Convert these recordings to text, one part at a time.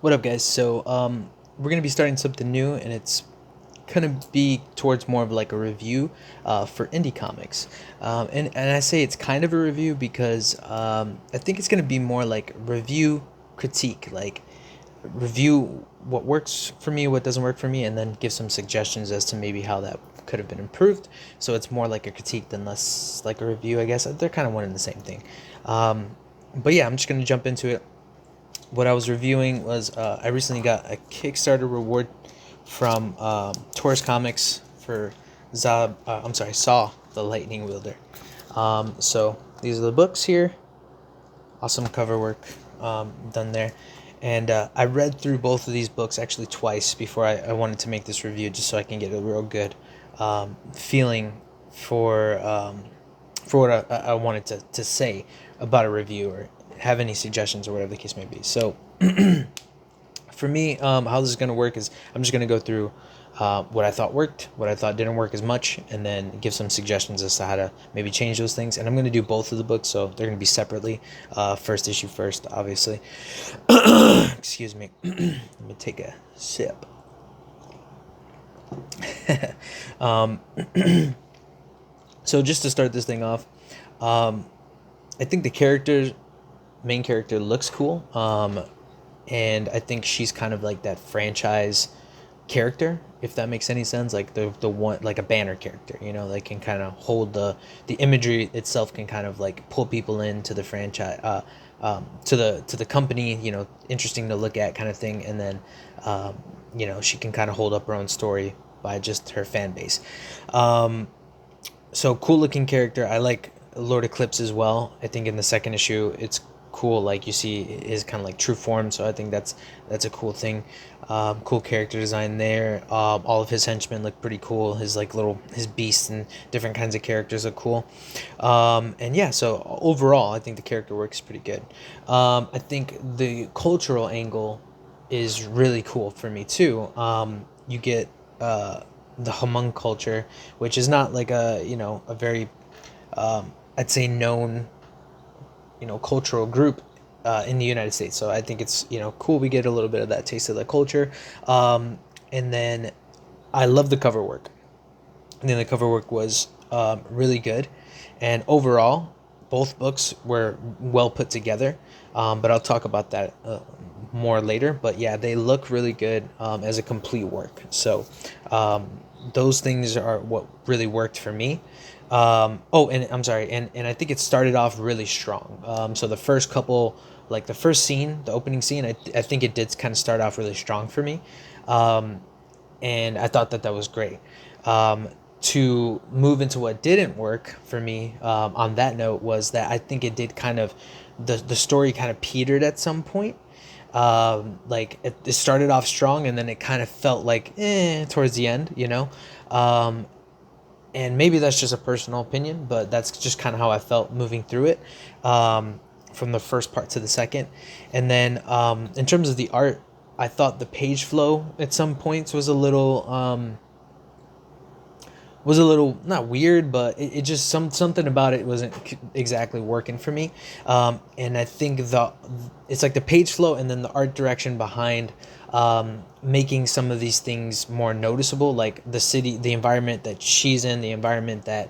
What up, guys? We're gonna be starting something new, and it's gonna be towards more of like a review for indie comics. And I say it's kind of a review because I think it's gonna be more like review critique, like review what works for me, what doesn't work for me, and then give some suggestions as to maybe how that could have been improved. So it's more like a critique than less like a review, I guess. They're kind of one and the same thing. But yeah, I'm just gonna jump into it. What I was reviewing was I recently got a Kickstarter reward from Taurus Comics for Saw the Lightning Wielder. So these are the books here. Awesome cover work done there. And I read through both of these books actually twice before I wanted to make this review, just so I can get a real good feeling for what I wanted to say about a review or have any suggestions or whatever the case may be. So for me, how this is going to work is I'm just going to go through what I thought worked, what I thought didn't work as much, and then give some suggestions as to how to maybe change those things. And I'm going to do both of the books, so they're going to be separately. First issue first, obviously. Excuse me. Let me take a sip. um, so just to start this thing off, I think main character looks cool. And I think she's kind of like that franchise character, if that makes any sense, like the one, like a banner character, like can kind of hold the imagery itself, can kind of like pull people into the franchise, to the company, interesting to look at kind of thing. And then she can kind of hold up her own story by just her fan base. So cool looking character. I like Lord Eclipse as well. I think in the second issue it's cool, like you see is kind of like true form, so I think that's a cool thing. Cool character design there. All of his henchmen look pretty cool. His beasts and different kinds of characters look cool. And yeah, so overall I think the character work is pretty good. I think the cultural angle is really cool for me too. You get the Hmong culture, which is not like a very I'd say known cultural group in the United States. So I think it's cool. We get a little bit of that taste of the culture, and then I love the cover work. And then the cover work was really good, and overall, both books were well put together. But I'll talk about that more later. But yeah, they look really good as a complete work. So those things are what really worked for me. And I'm sorry, and I think it started off really strong. So the first couple, like the first scene, the opening scene, I think it did kind of start off really strong for me. And I thought that was great. To move into what didn't work for me on that note was that I think it did kind of, the story kind of petered at some point. Like it started off strong, and then it kind of felt like towards the end, and maybe that's just a personal opinion, but that's just kind of how I felt moving through it, from the first part to the second. And then in terms of the art, I thought the page flow at some points was a little not weird, but it just something about it wasn't exactly working for me. And I think it's like the page flow and then the art direction behind making some of these things more noticeable, like the city, the environment that she's in, the environment that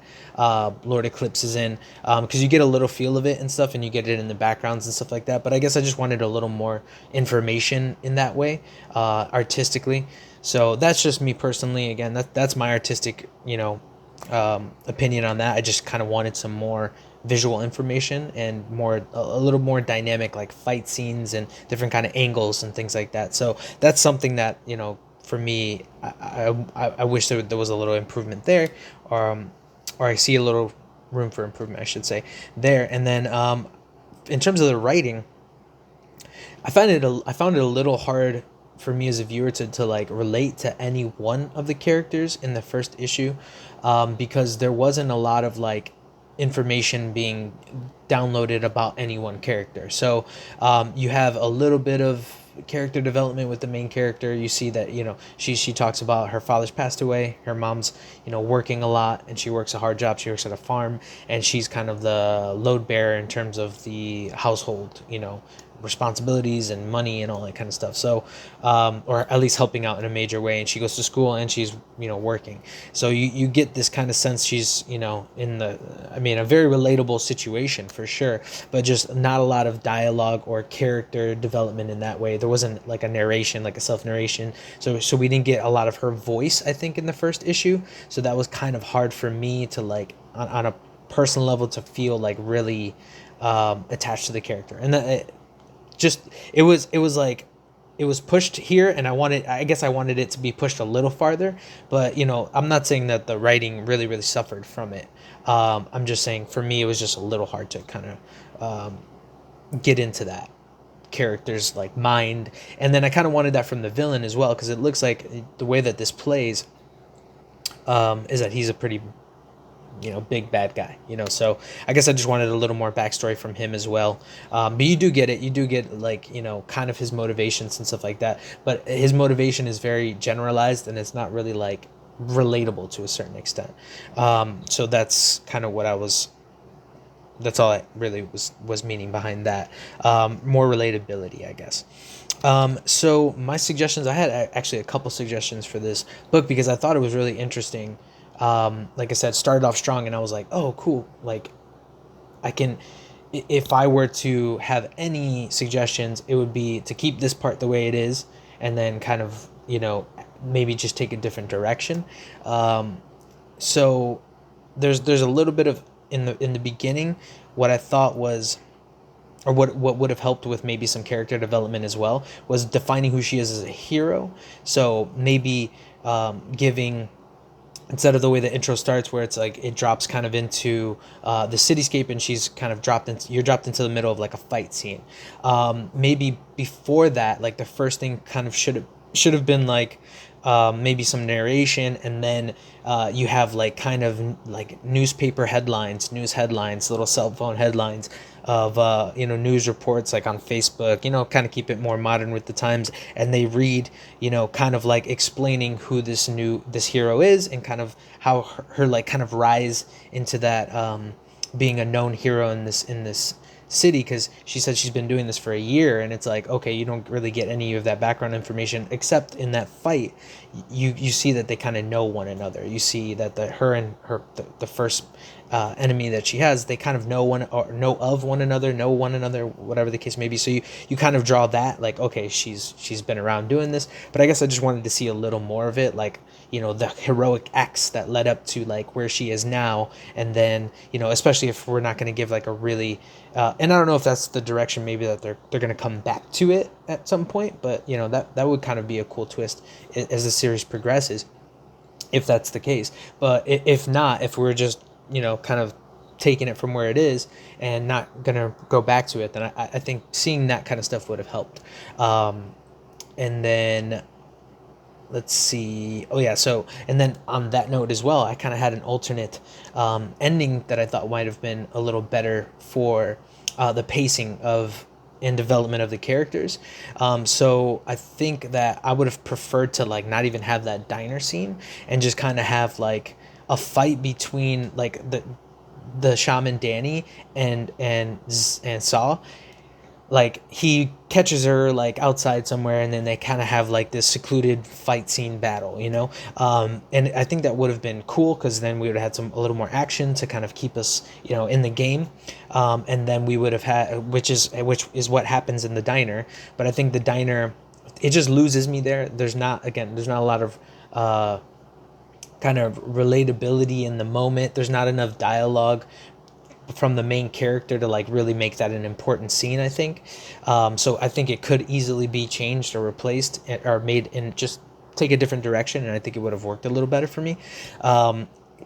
Lord Eclipse is in, because you get a little feel of it and stuff, and you get it in the backgrounds and stuff like that. But I guess I just wanted a little more information in that way, artistically. So that's just me personally. Again, that's my artistic, opinion on that. I just kind of wanted some more visual information and a little more dynamic, like fight scenes and different kind of angles and things like that. So that's something that for me, I wish there was a little improvement there, or I see a little room for improvement, I should say, there. And then in terms of the writing, I found it a little hard for me as a viewer to like relate to any one of the characters in the first issue, because there wasn't a lot of like information being downloaded about any one character. So you have a little bit of character development with the main character. You see that she talks about her father's passed away, her mom's working a lot, and she works a hard job. She works at a farm, and she's kind of the load bearer in terms of the household, responsibilities and money and all that kind of stuff. So, or at least helping out in a major way. And she goes to school and she's, working. So you get this kind of sense she's, in a very relatable situation for sure, but just not a lot of dialogue or character development in that way. There wasn't like a narration, like a self narration. So we didn't get a lot of her voice, I think, in the first issue. So that was kind of hard for me to like, on a personal level, to feel like really attached to the character. And that it was like it was pushed here, and I guess I wanted it to be pushed a little farther, but I'm not saying that the writing really suffered from it. I'm just saying for me it was just a little hard to kind of get into that character's like mind. And then I kind of wanted that from the villain as well, because it looks like the way that this plays is that he's a pretty big bad guy, so I guess I just wanted a little more backstory from him as well. But you do get like, kind of his motivations and stuff like that, but his motivation is very generalized and it's not really like relatable to a certain extent. So that's kind of that's all I really was meaning behind that. More relatability, I guess. So my suggestions, I had actually a couple suggestions for this book because I thought it was really interesting. Like I said, started off strong and I was like, oh, cool. Like if I were to have any suggestions, it would be to keep this part the way it is and then kind of, maybe just take a different direction. So there's a little bit of, in the beginning, what I thought was, or what would have helped with maybe some character development as well, was defining who she is as a hero. So maybe giving, instead of the way the intro starts where it's like it drops kind of into the cityscape and she's kind of you're dropped into the middle of like a fight scene. Maybe before that, like the first thing kind of should have been like maybe some narration, and then you have like kind of like newspaper headlines, news headlines, little cell phone headlines of news reports like on Facebook, kind of keep it more modern with the times, and they read, kind of like explaining who this hero is and kind of how her like kind of rise into that being a known hero in this city, because she said she's been doing this for a year, and it's like, okay, you don't really get any of that background information except in that fight. You see that they kind of know one another. You see that the first enemy that she has, they kind of know one another, whatever the case may be. So you kind of draw that, like, okay, she's been around doing this. But I guess I just wanted to see a little more of it, like, the heroic acts that led up to like where she is now. And then, especially if we're not going to give like a really and I don't know if that's the direction maybe that they're going to come back to it at some point, but that would kind of be a cool twist as the series progresses, if that's the case. But if not, if we're just kind of taking it from where it is and not gonna go back to it, then I think seeing that kind of stuff would have helped. And then let's see. Oh yeah. So, and then on that note as well, I kind of had an alternate ending that I thought might have been a little better for the pacing of and development of the characters. So I think that I would have preferred to like not even have that diner scene and just kind of have like a fight between like the shaman Danny and Saw. Like he catches her like outside somewhere, and then they kind of have like this secluded fight scene battle, and I think that would have been cool, because then we would have had a little more action to kind of keep us in the game, and then we would have had, which is what happens in the diner. But I think the diner, it just loses me there. There's not a lot of kind of relatability in the moment. There's not enough dialogue from the main character to like really make that an important scene, I think. So I think it could easily be changed or replaced or made and just take a different direction, and I think it would have worked a little better for me,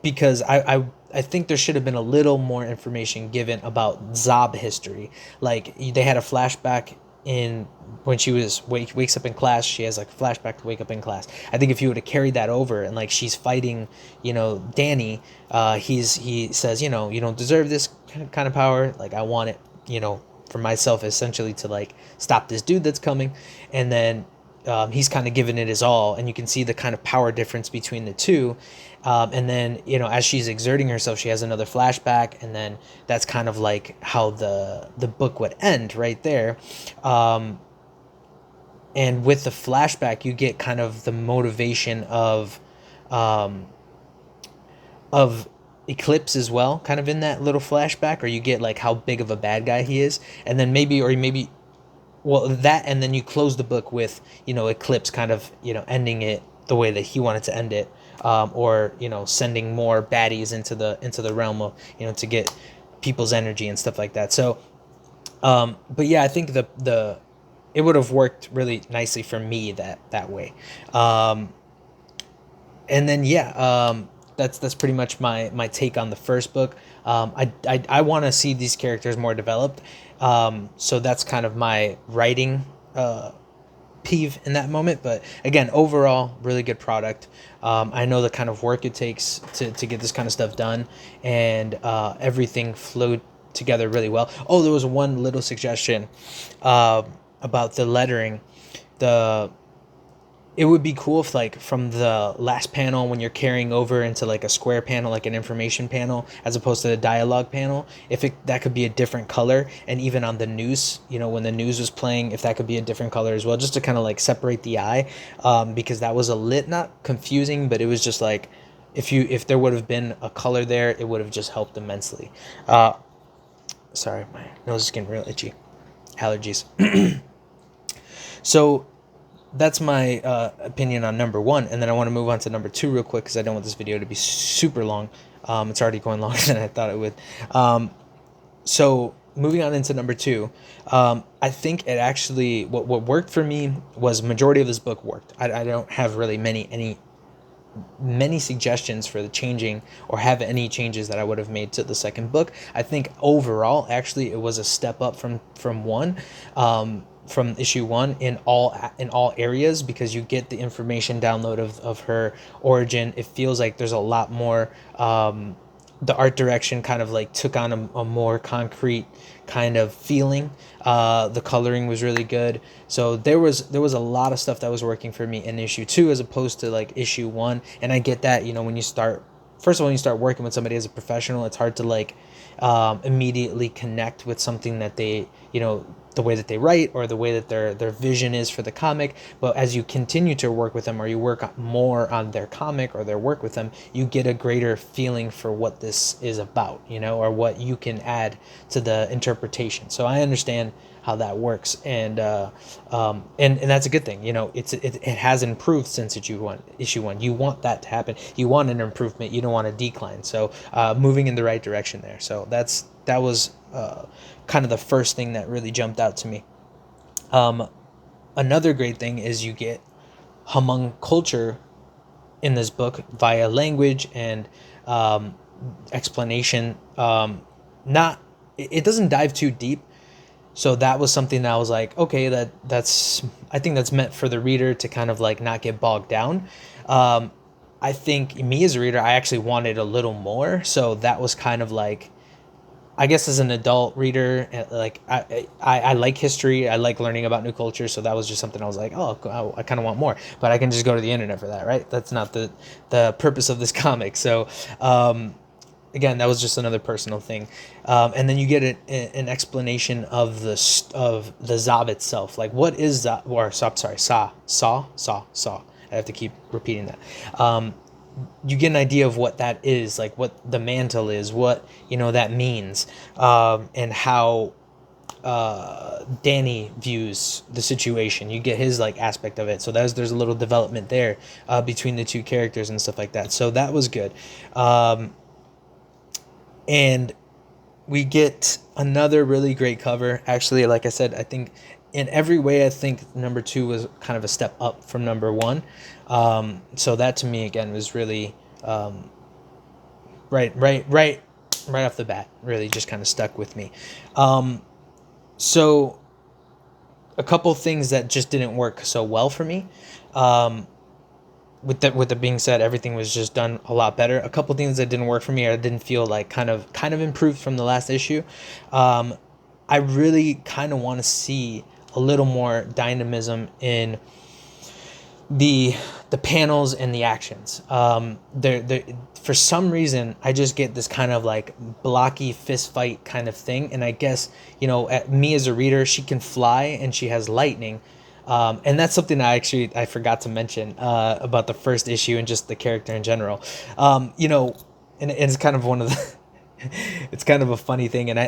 because I think there should have been a little more information given about Zob history. Like they had a flashback in when she wakes up in class. She has like a flashback to wake up in class. I think if you would have carried that over, and like she's fighting Danny, he says, you don't deserve this kind of power, like I want it for myself, essentially, to like stop this dude that's coming. And then he's kind of given it his all, and you can see the kind of power difference between the two. And then, as she's exerting herself, she has another flashback, and then that's kind of like how the book would end right there. And with the flashback, you get kind of the motivation um, of Eclipse as well, kind of in that little flashback, or you get like how big of a bad guy he is, and then maybe well, that, and then you close the book with Eclipse kind of ending it the way that he wanted to end it, or sending more baddies into the realm of to get people's energy and stuff like that. So but yeah, I think the it would have worked really nicely for me that way. And then yeah, that's pretty much my take on the first book. I want to see these characters more developed, so that's kind of my writing peeve in that moment. But again, overall, really good product. I know the kind of work it takes to get this kind of stuff done, and everything flowed together really well. Oh, there was one little suggestion about the lettering. It would be cool if, like, from the last panel, when you're carrying over into like a square panel, like an information panel, as opposed to the dialogue panel, if that could be a different color. And even on the news, when the news was playing, if that could be a different color as well, just to kind of like separate the eye, because that was not confusing, but it was just like, if there would have been a color there, it would have just helped immensely. Sorry, my nose is getting real itchy. Allergies. So that's my opinion on number one, and then I want to move on to number two real quick, because I don't want this video to be super long. It's already going longer than I thought it would. So moving on into number two, I think it actually, what worked for me was majority of this book worked. I don't have really many suggestions for the changing, or have any changes that I would have made to the second book. I think overall, actually, it was a step up from one. From issue one in all areas, because you get the information download of her origin. It feels like there's a lot more. The art direction kind of like took on a more concrete kind of feeling. The coloring was really good. So there was a lot of stuff that was working for me in issue two, as opposed to like issue one. And I get that, when you start, first of all, when you start working with somebody as a professional, it's hard to like immediately connect with something that they, the way that they write, or the way that their vision is for the comic. But as you continue to work with them, or you work more on their comic or their work with them, you get a greater feeling for what this is about, or what you can add to the interpretation. So I understand how that works, and that's a good thing. It has improved since issue one. You want that to happen. You want an improvement. You don't want a decline. So moving in the right direction there. So that was kind of the first thing that really jumped out to me. Another great thing is you get Hmong culture in this book via language and explanation. It doesn't dive too deep. So that was something that I was like, okay, I think that's meant for the reader to kind of like not get bogged down. I think me as a reader, I actually wanted a little more. So that was kind of like, I guess as an adult reader, like I like history, I like learning about new cultures, so that was just something I was like, oh, I kind of want more, but I can just go to the internet for that, right? That's not the purpose of this comic. So again, that was just another personal thing, and then you get an explanation of the Zob itself, like what is Zob, or sorry, Saw. I have to keep repeating that. You get an idea of what that is, like what the mantle is, what that means, and how Danny views the situation. You get his like aspect of it. So there's a little development there between the two characters and stuff like that. So that was good, and we get another really great cover. Actually, like I said, I think in every way, I think number two was kind of a step up from number one. So that to me again was really right off the bat, really just kind of stuck with me. So a couple things that just didn't work so well for me. With that being said, everything was just done a lot better. A couple things that didn't work for me, or didn't feel like kind of improved from the last issue. I really kind of want to see a little more dynamism in the the panels and the actions. They're for some reason I just get this kind of like blocky fist fight kind of thing, and I guess me as a reader, she can fly and she has lightning, and that's something I forgot to mention about the first issue and just the character in general. And it's kind of one of the it's kind of a funny thing, and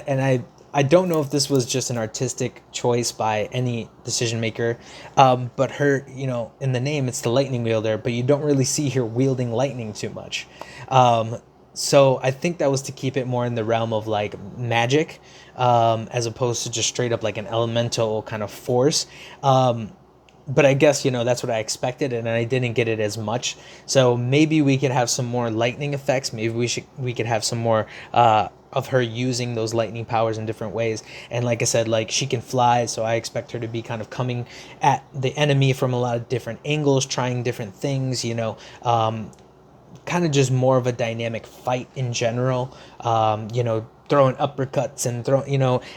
I don't know if this was just an artistic choice by any decision maker, but her, in the name it's the lightning wielder, but you don't really see her wielding lightning too much. So I think that was to keep it more in the realm of like magic, as opposed to just straight up like an elemental kind of force. But I guess that's what I expected, and I didn't get it as much. So maybe we could have some more lightning effects. Maybe we could have some more of her using those lightning powers in different ways. And like I said, like she can fly, so I expect her to be kind of coming at the enemy from a lot of different angles, trying different things. Kind of just more of a dynamic fight in general. Throwing uppercuts and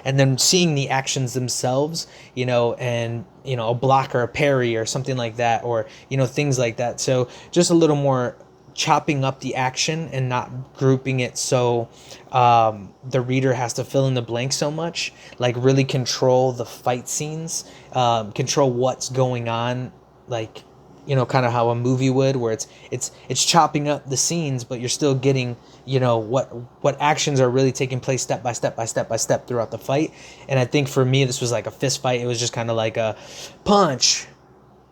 and then seeing the actions themselves, and a block or a parry or something like that, or things like that. So just a little more chopping up the action and not grouping it so the reader has to fill in the blanks so much. Like really control the fight scenes, control what's going on, like kind of how a movie would, where it's chopping up the scenes, but you're still getting what actions are really taking place step by step by step by step throughout the fight. And I think for me, this was like a fist fight. It was just kind of like a punch,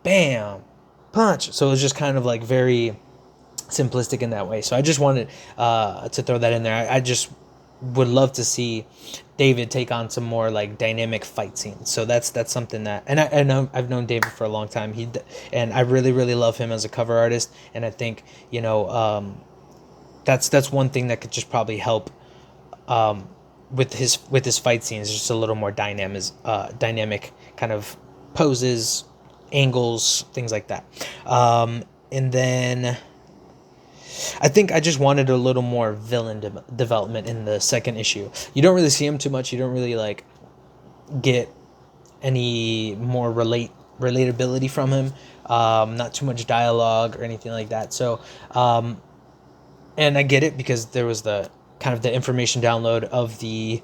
bam, punch. So it was just kind of like very simplistic in that way. So I just wanted to throw that in there. I just would love to see David take on some more like dynamic fight scenes. So that's something that, and I know I've known David for a long time. And I really really love him as a cover artist, and I think that's one thing that could just probably help with his fight scenes, just a little more dynamic kind of poses, angles, things like that. And then I think I just wanted a little more villain development in the second issue. You don't really see him too much. You don't really like get any more relatability from him. Not too much dialogue or anything like that. So, and I get it because there was the kind of the information download of the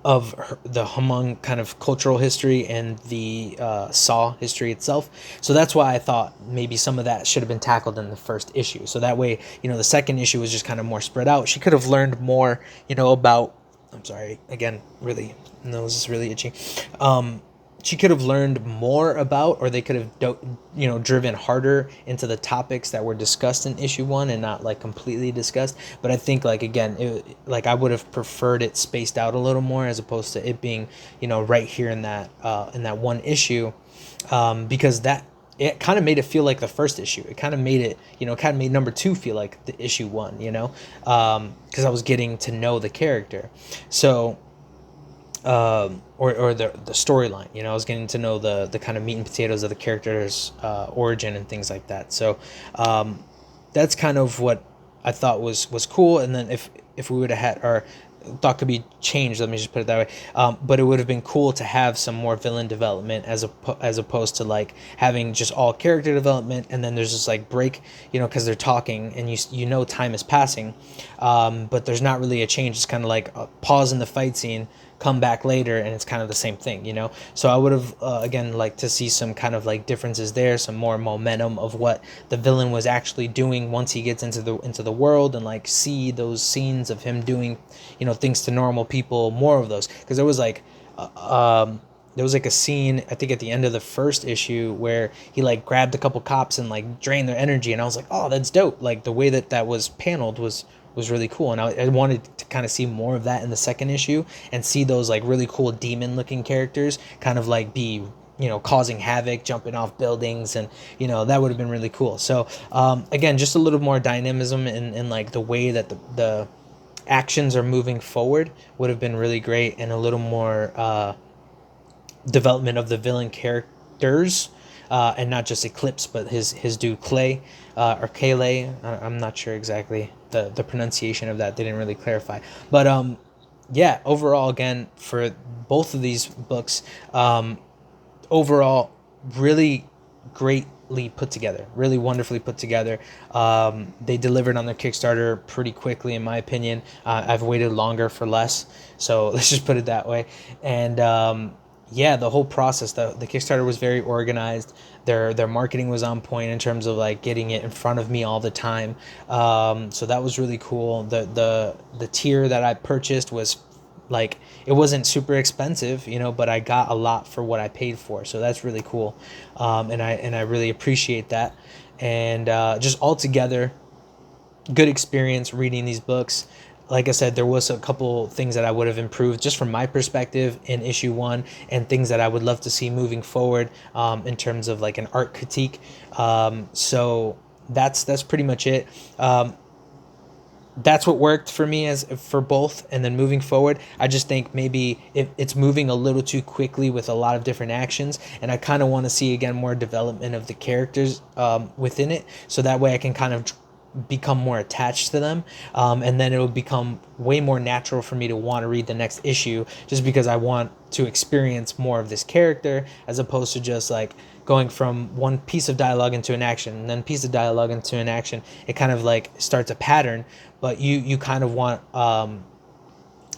the Hmong kind of cultural history and the Saw history itself. So that's why I thought maybe some of that should have been tackled in the first issue. So that way, the second issue was just kind of more spread out. She could have learned more, about. I'm sorry, again, really, nose is really itchy. She could have learned more about, or they could have, driven harder into the topics that were discussed in issue 1 and not like completely discussed. But I think like, again, I would have preferred it spaced out a little more as opposed to it being, right here in that one issue, because it kind of made it feel like the first issue. It kind of made it, kind of made number 2 feel like the issue 1, because I was getting to know the character. So, or the storyline, I was getting to know the kind of meat and potatoes of the character's origin and things like that. So that's kind of what I thought was cool. And then if we would have had, or thought could be changed, let me just put it that way, but it would have been cool to have some more villain development as opposed to like having just all character development, and then there's this like break, because they're talking and time is passing, but there's not really a change. It's kind of like a pause in the fight scene, come back later, and it's kind of the same thing. So I would have again liked to see some kind of like differences there, some more momentum of what the villain was actually doing once he gets into the world, and like see those scenes of him doing things to normal people, more of those, because there was like a scene, I think at the end of the first issue, where he like grabbed a couple cops and like drained their energy, and I was like, oh, that's dope. Like the way that was paneled was really cool, and I wanted to kind of see more of that in the second issue, and see those like really cool demon looking characters kind of like be causing havoc, jumping off buildings, and that would have been really cool. So again, just a little more dynamism in like the way that the actions are moving forward would have been really great, and a little more development of the villain characters, and not just Eclipse, but his dude Clay, or Kale. I'm not sure exactly the pronunciation of that. They didn't really clarify. But yeah, overall, again, for both of these books, overall really greatly put together, really wonderfully put together. They delivered on their Kickstarter pretty quickly, in my opinion. I've waited longer for less, so let's just put it that way. And yeah, the whole process, the Kickstarter was very organized. Their marketing was on point in terms of like getting it in front of me all the time. So that was really cool. The tier that I purchased was like, it wasn't super expensive, you know, but I got a lot for what I paid for, so that's really cool. And I really appreciate that. And just altogether, good experience reading these books. Like I said, there was a couple things that I would have improved just from my perspective in issue one, and things that I would love to see moving forward, in terms of like an art critique. So that's pretty much it. That's what worked for me as for both. And then moving forward, I just think maybe it's moving a little too quickly with a lot of different actions, and I kind of want to see again more development of the characters within it, so that way I can kind of become more attached to them, and then it will become way more natural for me to want to read the next issue, just because I want to experience more of this character, as opposed to just like going from one piece of dialogue into an action and then piece of dialogue into an action. It kind of like starts a pattern, but you kind of want,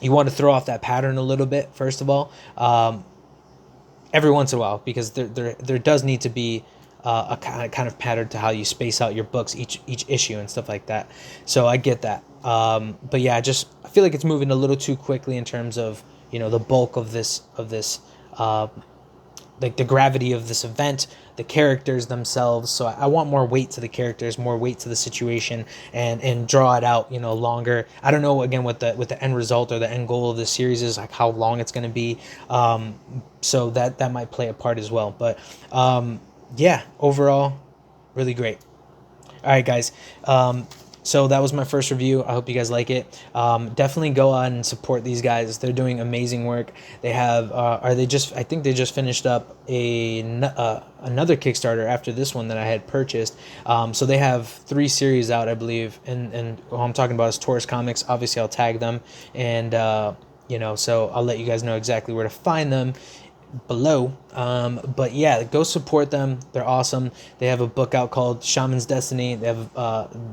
you want to throw off that pattern a little bit first of all, every once in a while, because there does need to be a kind of pattern to how you space out your books each issue and stuff like that. So I get that. But yeah, I feel like it's moving a little too quickly in terms of, you know, the bulk of this like the gravity of this event, the characters themselves. So I want more weight to the characters, more weight to the situation, and draw it out, you know, longer. I don't know again what the end result or the end goal of this series is, like how long it's going to be. So that might play a part as well. But yeah, overall, really great. All right, guys. So that was my first review. I hope you guys like it. Definitely go on and support these guys. They're doing amazing work. They have, I think they just finished up another Kickstarter after this one that I had purchased. So they have 3 series out, I believe. And what I'm talking about is Taurus Comics. Obviously, I'll tag them. And, you know, so I'll let you guys know exactly where to find them below. But yeah, go support them. They're awesome. They have a book out called Shaman's Destiny. They have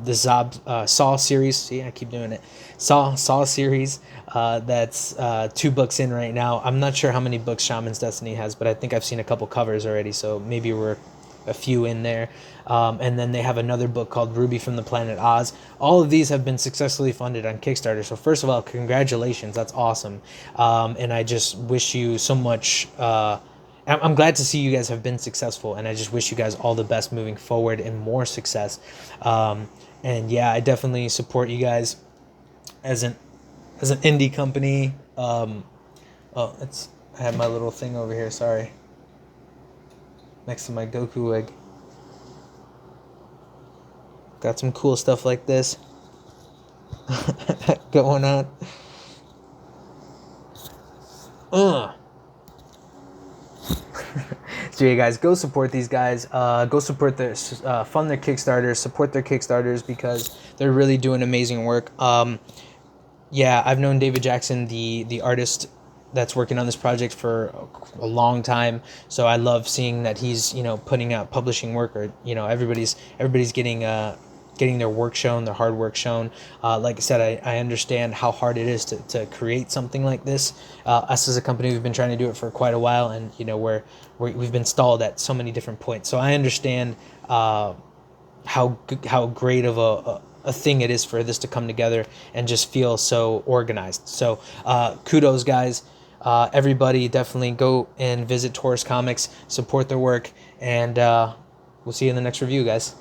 the Saw series. See, I keep doing it. Saw series. That's 2 books in right now. I'm not sure how many books Shaman's Destiny has, but I think I've seen a couple covers already, so maybe we're a few in there. And then they have another book called Ruby from the Planet Oz. All of these have been successfully funded on Kickstarter. So first of all, congratulations. That's awesome. And I just wish you so much. I'm glad to see you guys have been successful, and I just wish you guys all the best moving forward and more success. And yeah, I definitely support you guys as an indie company. I have my little thing over here. Sorry. Next to my Goku egg. Got some cool stuff like this going on. So yeah, guys, go support these guys. Go support their, fund their Kickstarters, support their Kickstarters, because they're really doing amazing work. Yeah, I've known David Jackson, the artist that's working on this project, for a long time. So I love seeing that he's, you know, putting out publishing work, or, you know, everybody's getting their work shown, their hard work shown. Like I said, I understand how hard it is to create something like this. Us as a company, we've been trying to do it for quite a while, and, you know, we've been stalled at so many different points. So I understand how great of a thing it is for this to come together and just feel so organized. So kudos, guys. Everybody definitely go and visit Taurus Comics, support their work, and we'll see you in the next review, guys.